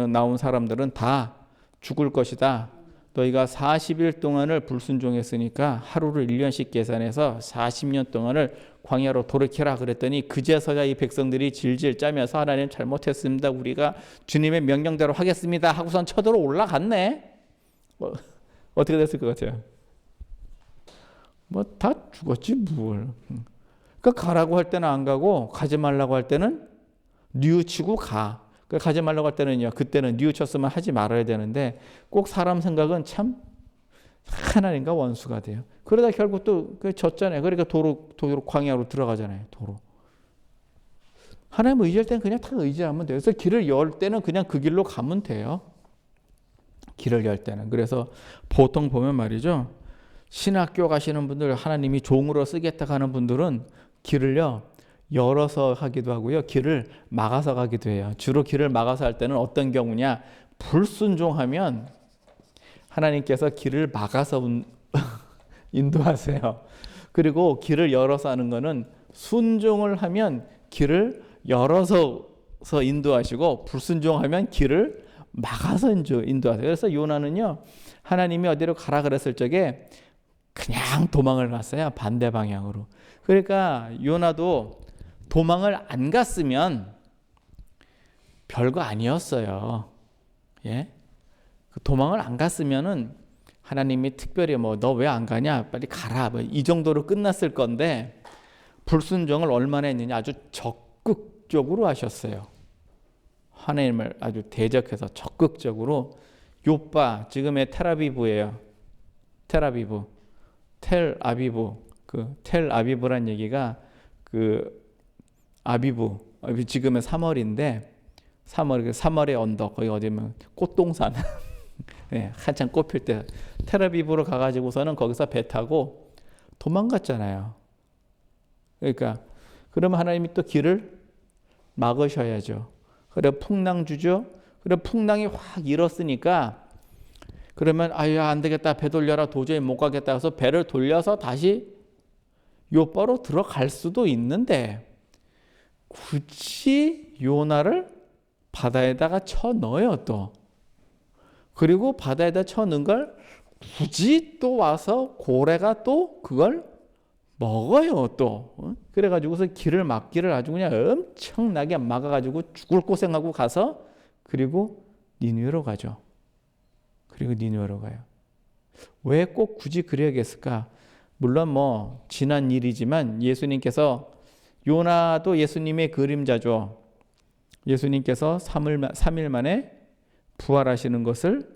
나온 사람들은 다 죽을 것이다. 너희가 40일 동안을 불순종했으니까 하루를 1년씩 계산해서 40년 동안을 광야로 돌이켜라 그랬더니 그제서야 이 백성들이 질질 짜면서 하나님 잘못했습니다. 우리가 주님의 명령대로 하겠습니다 하고선 쳐들어 올라갔네. 어떻게 됐을 것 같아요? 다 죽었지 뭘. 그러니까 가라고 할 때는 안 가고 가지 말라고 할 때는 뉘우치고 가. 그러니까 가지 말라고 할 때는요. 그때는 뉘우쳤으면 하지 말아야 되는데 꼭 사람 생각은 참 하나님과 원수가 돼요. 그러다 결국 또 졌잖아요. 그러니까 도로 광야로 들어가잖아요. 도로. 하나님 의지할 때는 그냥 다 의지하면 돼요. 그래서 길을 열 때는 그냥 그 길로 가면 돼요. 길을 열 때는. 그래서 보통 보면 말이죠. 신학교 가시는 분들, 하나님이 종으로 쓰겠다 하는 분들은 길을요. 열어서 하기도 하고요. 길을 막아서 가기도 해요. 주로 길을 막아서 할 때는 어떤 경우냐. 불순종하면 하나님께서 길을 막아서 인도하세요. 그리고 길을 열어서 하는 거는 순종을 하면 길을 열어서 인도하시고 불순종하면 길을 막아서 인도하세요. 그래서 요나는요. 하나님이 어디로 가라 그랬을 적에 그냥 도망을 갔어요. 반대 방향으로. 그러니까 요나도 도망을 안 갔으면 별거 아니었어요. 예? 도망을 안 갔으면은 하나님이 특별히 뭐 너 왜 안 가냐 빨리 가라 뭐 이 정도로 끝났을 건데 불순종을 얼마나 했느냐 아주 적극적으로 하셨어요. 하나님을 아주 대적해서 적극적으로 요빠 지금의 텔아비브예요. 텔아비브 그 텔아비브란 얘기가 그 아비브 지금의 3월인데 3월의 언덕 거기 어디면 꽃동산 네, 한참 꽃필 때 텔아비브로 가가지고서는 거기서 배 타고 도망갔잖아요. 그러니까 그러면 하나님이 또 길을 막으셔야죠. 그래 풍랑 주죠. 그래 풍랑이 확 일었으니까 그러면 아유 안 되겠다 배 돌려라 도저히 못 가겠다 해서 배를 돌려서 다시 요바로 들어갈 수도 있는데 굳이 요나를 바다에다가 쳐 넣어요 또. 그리고 바다에다 쳐 넣은 걸 굳이 또 와서 고래가 또 그걸 먹어요 또. 그래가지고서 길을 막기를 아주 그냥 엄청나게 막아가지고 죽을 고생하고 가서 그리고 니느웨로 가죠. 그리고 니느웨로 가요. 왜 꼭 굳이 그래야겠을까? 물론 뭐 지난 일이지만 예수님께서 요나도 예수님의 그림자죠. 예수님께서 3일 만에 부활하시는 것을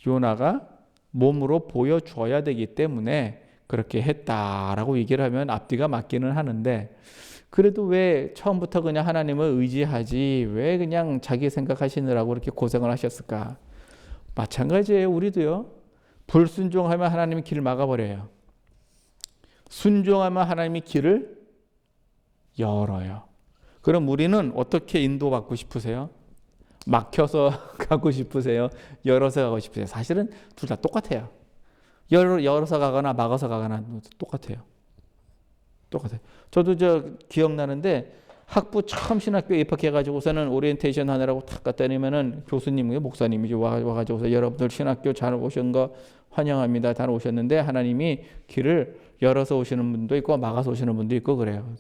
요나가 몸으로 보여줘야 되기 때문에 그렇게 했다라고 얘기를 하면 앞뒤가 맞기는 하는데 그래도 왜 처음부터 그냥 하나님을 의지하지 왜 그냥 자기 생각하시느라고 그렇게 고생을 하셨을까? 마찬가지예요. 우리도요. 불순종하면 하나님이 길을 막아버려요. 순종하면 하나님이 길을 열어요. 그럼 우리는 어떻게 인도받고 싶으세요? 막혀서 가고 싶으세요? 열어서 가고 싶으세요? 사실은 둘 다 똑같아요. 열어서 가거나 막아서 가거나 똑같아요. 똑같아요. 저도 기억나는데 학부 처음 신학교에 입학해가지고서는 오리엔테이션 하느라고 탁 갔다니면은 교수님, 목사님이 와가지고서 여러분들 신학교 잘 오신 거 환영합니다. 잘 오셨는데 하나님이 길을 열어서 오시는 분도 있고 막아서 오시는 분도 있고 그래요.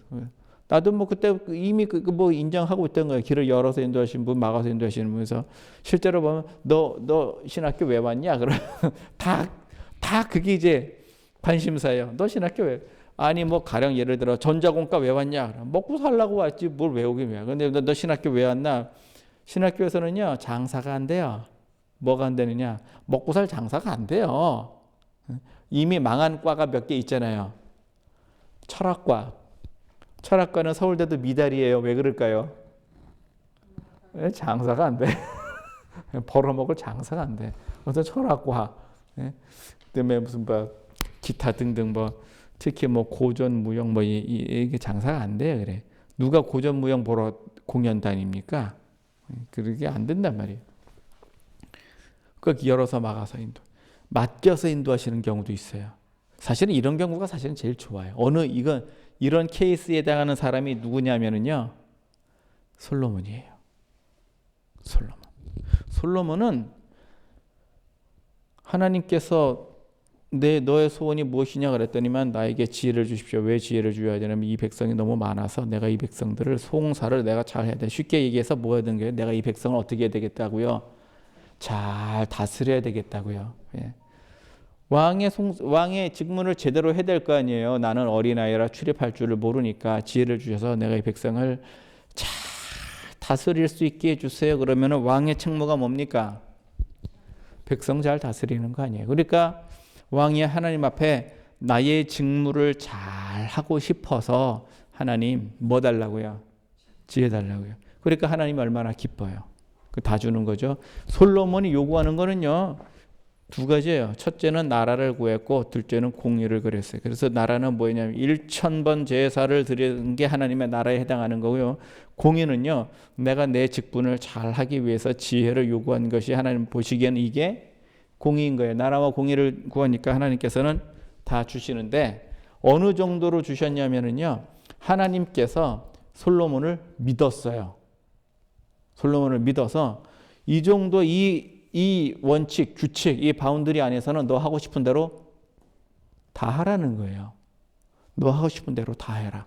나도 뭐 그때 이미 뭐 인정하고 있던 거예요. 길을 열어서 인도하시는 분, 막아서 인도하시는 분에서 실제로 보면 너 신학교 왜 왔냐? 그러면 다 그게 이제 관심사예요. 너 신학교 왜? 아니 뭐 가령 예를 들어 전자공과 왜 왔냐? 먹고 살라고 왔지 뭘 외우긴 왜? 근데 너 신학교 왜 왔나? 신학교에서는요 장사가 안 돼요. 뭐가 안 되느냐? 먹고 살 장사가 안 돼요. 이미 망한 과가 몇 개 있잖아요. 철학과. 철학과는 서울대도 미달이에요. 왜 그럴까요? 장사가 안 돼. 벌어먹을 장사가 안 돼. 그래서 철학과, 그다음에 무슨 뭐 기타 등등 뭐 특히 뭐 고전 무용 뭐 이게 장사가 안 돼요. 그래. 누가 고전 무용 보러 공연 다닙니까? 그러게 안 된단 말이에요. 그 열어서 막아서 맡겨서 인도하시는 경우도 있어요. 사실은 이런 경우가 사실은 제일 좋아요. 이런 케이스에 해당하는 사람이 누구냐면은요. 솔로몬이에요. 솔로몬은 하나님께서 너의 소원이 무엇이냐 그랬더니만 나에게 지혜를 주십시오. 왜 지혜를 줘야 되냐면 이 백성이 너무 많아서 내가 이 백성들을 송사를 내가 잘 해야 돼. 쉽게 얘기해서 뭐 해야 되는 거예요? 내가 이 백성을 어떻게 해야 되겠다고요? 잘 다스려야 되겠다고요. 예. 왕의 직무를 제대로 해야 될 거 아니에요. 나는 어린아이라 출입할 줄을 모르니까 지혜를 주셔서 내가 이 백성을 잘 다스릴 수 있게 해주세요. 그러면 왕의 책무가 뭡니까? 백성 잘 다스리는 거 아니에요. 그러니까 왕이 하나님 앞에 나의 직무를 잘 하고 싶어서 하나님 뭐 달라고요? 지혜 달라고요. 그러니까 하나님 얼마나 기뻐요. 다 주는 거죠. 솔로몬이 요구하는 거는요. 두 가지예요. 첫째는 나라를 구했고 둘째는 공의를 그랬어요. 그래서 나라는 뭐냐면 1000번 제사를 드리는 게 하나님의 나라에 해당하는 거고요. 공의는요. 내가 내 직분을 잘 하기 위해서 지혜를 요구한 것이 하나님 보시기에는 이게 공의인 거예요. 나라와 공의를 구하니까 하나님께서는 다 주시는데 어느 정도로 주셨냐면요. 하나님께서 솔로몬을 믿었어요. 솔로몬을 믿어서 이 정도 이 원칙, 규칙, 이 바운더리 안에서는 너 하고 싶은 대로 다 하라는 거예요. 너 하고 싶은 대로 다 해라.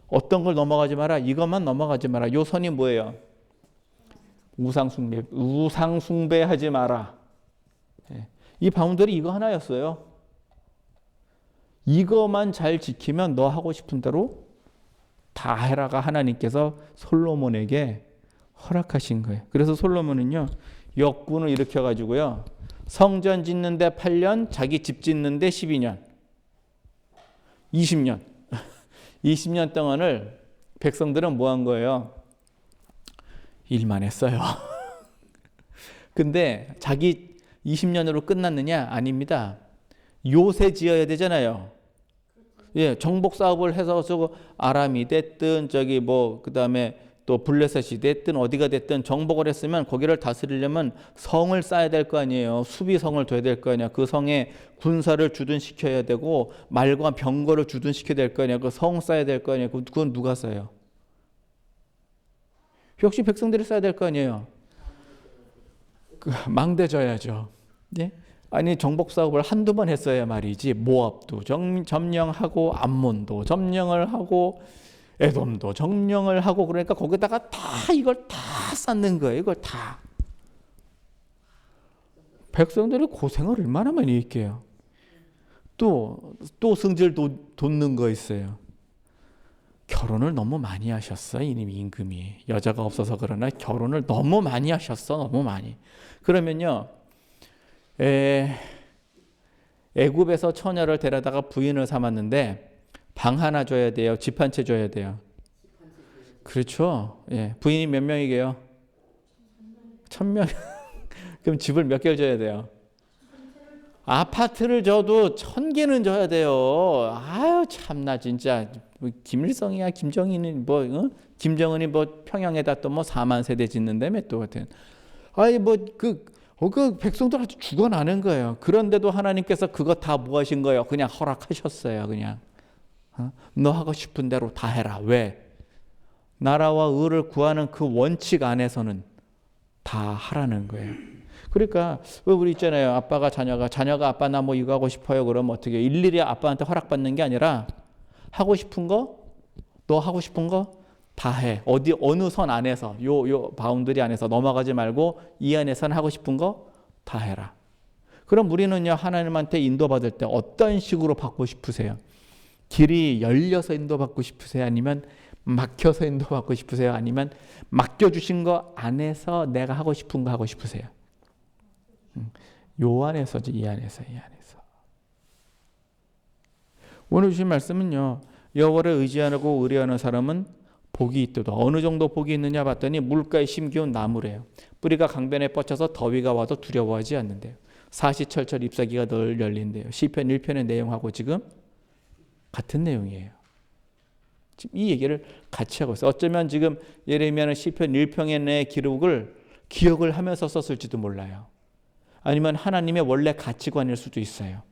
어떤 걸 넘어가지 마라. 이것만 넘어가지 마라. 요 선이 뭐예요? 우상숭배하지 마라. 이 바운더리 이거 하나였어요. 이거만 잘 지키면 너 하고 싶은 대로 다 해라가 하나님께서 솔로몬에게 허락하신 거예요. 그래서 솔로몬은요. 역군을 일으켜가지고요. 성전 짓는데 8년, 자기 집 짓는데 12년. 20년. 20년 동안을 백성들은 뭐 한 거예요? 일만 했어요. 근데 자기 20년으로 끝났느냐? 아닙니다. 요새 지어야 되잖아요. 예, 정복 사업을 해서 아람이 됐든 저기 뭐 그다음에 또 블레셋이 됐든 어디가 됐든 정복을 했으면 거기를 다스리려면 성을 쌓아야 될 거 아니에요. 수비성을 둬야 될 거 아니야. 그 성에 군사를 주둔시켜야 되고 말과 병거를 주둔시켜야 될 거 아니야. 그 성 쌓아야 될 거 아니야. 그건 누가 쌓아요? 역시 백성들이 쌓아야 될 거 아니에요. 망대져야죠. 예? 아니 정복 사업을 한두 번 했어야 말이지. 모압도 점령하고 암몬도 점령을 하고 에돔도 점령을 하고 그러니까 거기다가 다 이걸 다 쌓는 거예요. 이걸 다. 백성들이 고생을 얼마나 많이 했게요. 또 성질 돋는 거 있어요. 결혼을 너무 많이 하셨어. 이놈 임금이. 여자가 없어서 그러나 결혼을 너무 많이 하셨어. 너무 많이. 그러면요. 애굽에서 처녀를 데려다가 부인을 삼았는데 방 하나 줘야 돼요? 집 한 채 줘야 돼요? 그렇죠. 예. 부인이 몇 명이게요? 1000명. 그럼 집을 몇 개를 줘야 돼요? 아파트를 줘도 1000개는 줘야 돼요. 아유 참나 진짜. 뭐 김일성이야 김정은이 뭐 김정은이 뭐 평양에다 또 뭐 4만 세대 짓는다며 또 같은. 아니 뭐 그 백성들한테 죽어나는 거예요. 그런데도 하나님께서 그거 다 뭐 하신 거예요? 그냥 허락하셨어요. 그냥. 너 하고 싶은 대로 다 해라. 왜? 나라와 의를 구하는 그 원칙 안에서는 다 하라는 거예요. 그러니까 왜 우리 있잖아요. 아빠가 자녀가 아빠 나 뭐 이거 하고 싶어요. 그러면 어떻게 일일이 아빠한테 허락받는 게 아니라 하고 싶은 거 너 하고 싶은 거 다 해. 어느 선 안에서 요 바운더리 안에서 넘어가지 말고 이 안에서는 하고 싶은 거 다 해라. 그럼 우리는요 하나님한테 인도받을 때 어떤 식으로 받고 싶으세요? 길이 열려서 인도받고 싶으세요? 아니면 막혀서 인도받고 싶으세요? 아니면 맡겨주신 거 안에서 내가 하고 싶은 거 하고 싶으세요? 요 안에서지 이 안에서. 오늘 주신 말씀은요. 여호와를 의지하고 의뢰하는 사람은 복이 있도다. 어느 정도 복이 있느냐 봤더니 물가에 심기운 나무래요. 뿌리가 강변에 뻗쳐서 더위가 와도 두려워하지 않는데요. 사시철철 잎사귀가 늘 열린대요. 시편 1편의 내용하고 지금 같은 내용이에요. 지금 이 얘기를 같이 하고 있어요. 어쩌면 지금 예레미야는 시편 1편의 기억을 하면서 썼을지도 몰라요. 아니면 하나님의 원래 가치관일 수도 있어요.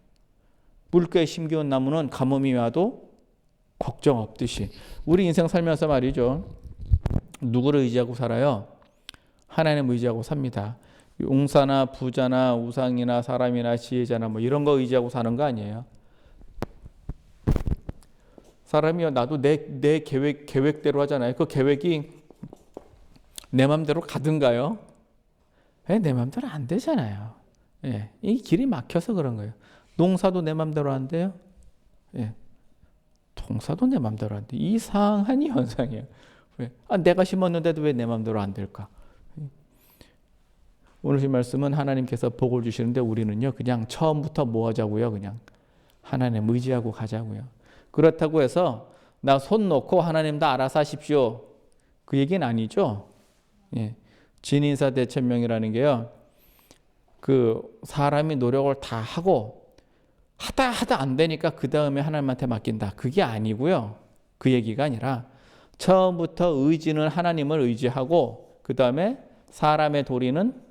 물가에 심기운 나무는 가뭄이 와도 걱정 없듯이. 우리 인생 살면서 말이죠. 누구를 의지하고 살아요? 하나님을 의지하고 삽니다. 용사나 부자나 우상이나 사람이나 지혜자나 뭐 이런 거 의지하고 사는 거 아니에요. 사람이요. 나도 내 계획대로 하잖아요. 그 계획이 내 마음대로 가든가요? 내 마음대로 안 되잖아요. 예, 이 길이 막혀서 그런 거예요. 농사도 내 맘대로 안 돼요. 예, 동사도 내 맘대로 안 돼. 이상한 현상이에요. 왜? 내가 심었는데도 왜 내 맘대로 안 될까? 오늘 이 말씀은 하나님께서 복을 주시는데 우리는요, 그냥 처음부터 뭐 하자고요? 그냥 하나님 의지하고 가자고요. 그렇다고 해서 나 손 놓고 하나님 다 알아서 하십시오. 그 얘기는 아니죠. 예. 진인사 대천명이라는 게요, 그 사람이 노력을 다 하고 하다 안 되니까 그 다음에 하나님한테 맡긴다. 그게 아니고요. 그 얘기가 아니라 처음부터 의지는 하나님을 의지하고 그 다음에 사람의 도리는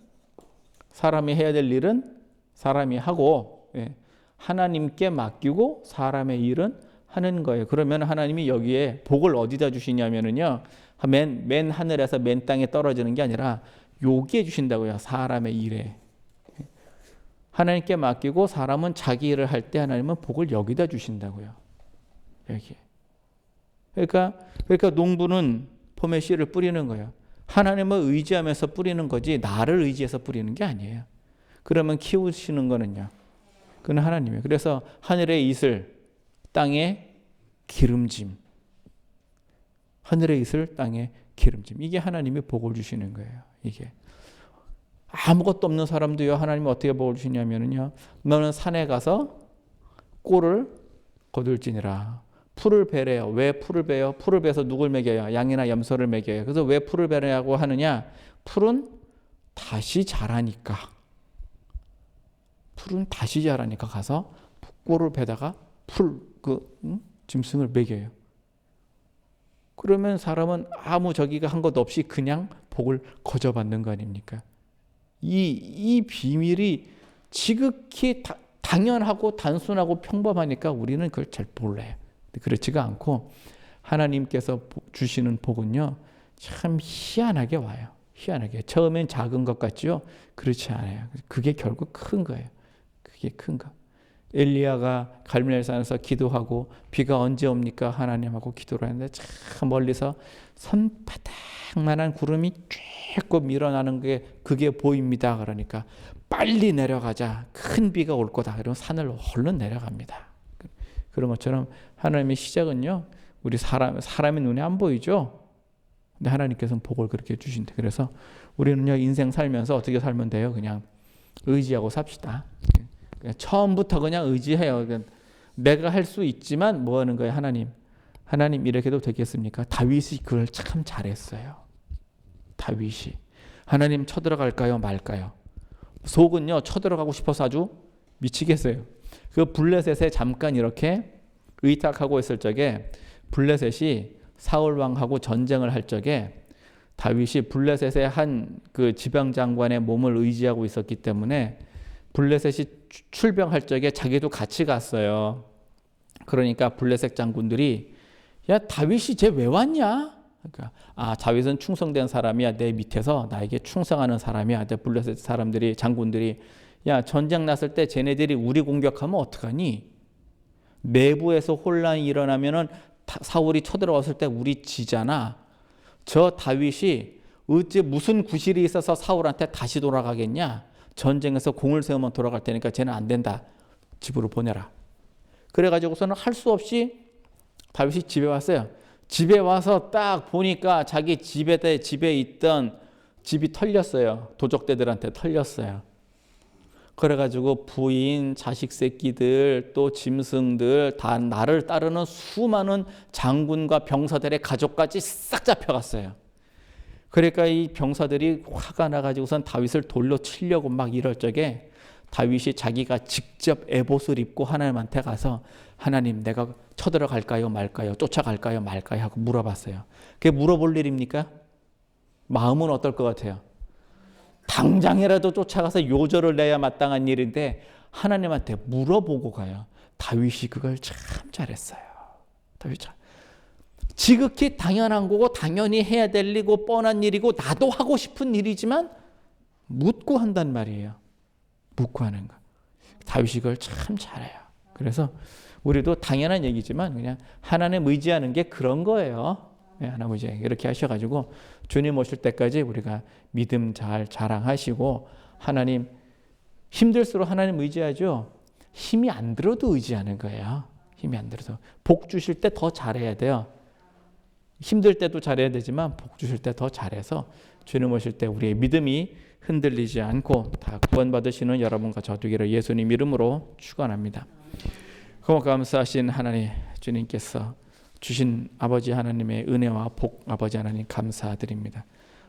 사람이 해야 될 일은 사람이 하고, 예, 하나님께 맡기고 사람의 일은 하는 거예요. 그러면 하나님이 여기에 복을 어디다 주시냐면은요, 맨 하늘에서 맨 땅에 떨어지는 게 아니라 여기에 주신다고요. 사람의 일에. 하나님께 맡기고 사람은 자기 일을 할 때 하나님은 복을 여기다 주신다고요. 여기. 그러니까 농부는 봄에 씨를 뿌리는 거예요. 하나님을 의지하면서 뿌리는 거지 나를 의지해서 뿌리는 게 아니에요. 그러면 키우시는 거는요, 그건 하나님이에요. 그래서 하늘의 이슬, 땅의 기름짐. 하늘의 이슬, 땅의 기름짐. 이게 하나님이 복을 주시는 거예요. 이게. 아무것도 없는 사람도요, 하나님이 어떻게 복을 주시냐면요, 너는 산에 가서 꿀을 거둘지니라. 풀을 베래요. 왜 풀을 베요? 풀을 베서 누굴 먹여요? 양이나 염소를 먹여요. 그래서 왜 풀을 베라고 하느냐? 풀은 다시 자라니까. 풀은 다시 자라니까 가서 꿀을 베다가 짐승을 먹여요. 그러면 사람은 아무 저기가 한 것 없이 그냥 복을 거저받는 거 아닙니까? 이 비밀이 지극히 당연하고 단순하고 평범하니까 우리는 그걸 잘 몰라요. 그렇지가 않고 하나님께서 주시는 복은요, 참 희한하게 와요. 희한하게. 처음엔 작은 것 같죠? 그렇지 않아요. 그게 결국 큰 거예요. 그게 큰 거. 엘리야가 갈멜산에서 기도하고 비가 언제 옵니까? 하나님하고 기도를 하는데 참 멀리서 손바닥만한 구름이 쭉 밀어나는 게 그게 보입니다. 그러니까 빨리 내려가자. 큰 비가 올 거다. 그러면 산을 얼른 내려갑니다. 그런 것처럼 하나님의 시작은요, 우리 사람의 눈에 안 보이죠. 근데 하나님께서는 복을 그렇게 주신대. 그래서 우리는요, 인생 살면서 어떻게 살면 돼요? 그냥 의지하고 삽시다. 그냥 처음부터 그냥 의지해요. 그냥 내가 할 수 있지만 뭐 하는 거예요? 하나님 이렇게 해도 되겠습니까? 다윗이 그걸 참 잘했어요. 다윗이. 하나님 쳐들어갈까요? 말까요? 속은요, 쳐들어가고 싶어서 아주 미치겠어요. 그 블레셋에 잠깐 이렇게 의탁하고 있을 적에 블레셋이 사울 왕하고 전쟁을 할 적에 다윗이 블레셋의 한 그 지방 장관의 몸을 의지하고 있었기 때문에 블레셋이 출병할 적에 자기도 같이 갔어요. 그러니까 블레셋 장군들이 야, 다윗이 쟤 왜 왔냐? 그러니까 다윗은 충성된 사람이야. 내 밑에서 나에게 충성하는 사람이야. 블레셋 사람들이 장군들이 야, 전쟁 났을 때 쟤네들이 우리 공격하면 어떡하니? 내부에서 혼란이 일어나면은 사울이 쳐들어왔을 때 우리 지잖아. 저 다윗이 어째 무슨 구실이 있어서 사울한테 다시 돌아가겠냐? 전쟁에서 공을 세우면 돌아갈 테니까 쟤는 안 된다. 집으로 보내라. 그래가지고서는 할 수 없이 다윗이 집에 왔어요. 집에 와서 딱 보니까 자기 집에 있던 집이 털렸어요. 도적대들한테 털렸어요. 그래가지고 부인, 자식 새끼들, 또 짐승들 다 나를 따르는 수많은 장군과 병사들의 가족까지 싹 잡혀갔어요. 그러니까 이 병사들이 화가 나가지고선 다윗을 돌로 치려고 막 이럴 적에 다윗이 자기가 직접 에봇을 입고 하나님한테 가서 하나님, 내가 쳐들어갈까요 말까요? 쫓아갈까요 말까요? 하고 물어봤어요. 그게 물어볼 일입니까? 마음은 어떨 것 같아요? 당장이라도 쫓아가서 요절을 내야 마땅한 일인데 하나님한테 물어보고 가요. 다윗이 그걸 참 잘했어요. 다윗 참. 지극히 당연한 거고 당연히 해야 될 일이고 뻔한 일이고 나도 하고 싶은 일이지만 묻고 한단 말이에요. 묻고 하는 거. 다윗이 그걸 참 잘해요. 그래서 우리도 당연한 얘기지만 그냥 하나님 의지하는 게 그런 거예요. 하나님 의지 이렇게 하셔가지고 주님 오실 때까지 우리가 믿음 잘 자랑하시고 하나님 힘들수록 하나님 의지하죠. 힘이 안 들어도 의지하는 거예요. 힘이 안 들어도. 복 주실 때 더 잘해야 돼요. 힘들 때도 잘해야 되지만 복 주실 때 더 잘해서 주님 오실 때 우리의 믿음이 흔들리지 않고 다 구원받으시는 여러분과 저 되기를 예수님 이름으로 축원합니다. 고맙고 감사하신 하나님 주님께서 주신 아버지 하나님의 은혜와 복 아버지 하나님 감사드립니다.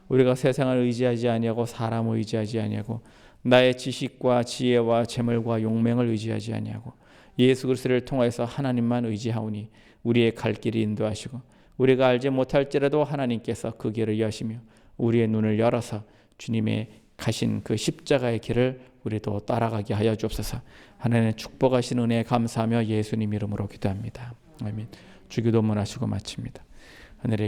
우리가 세상을 의지하지 아니하고 사람을 의지하지 아니하고 나의 지식과 지혜와 재물과 용맹을 의지하지 아니하고 예수 그리스도를 통하여서 하나님만 의지하오니 우리의 갈 길이 인도하시고 우리가 알지 못할지라도 하나님께서 그 길을 여시며 우리의 눈을 열어서 주님의 가신 그 십자가의 길을 우리도 따라가게 하여 주옵소서. 하나님의 축복하신 은혜에 감사하며 예수님 이름으로 기도합니다. 아멘. 주기도문 하시고 마칩니다. 하늘의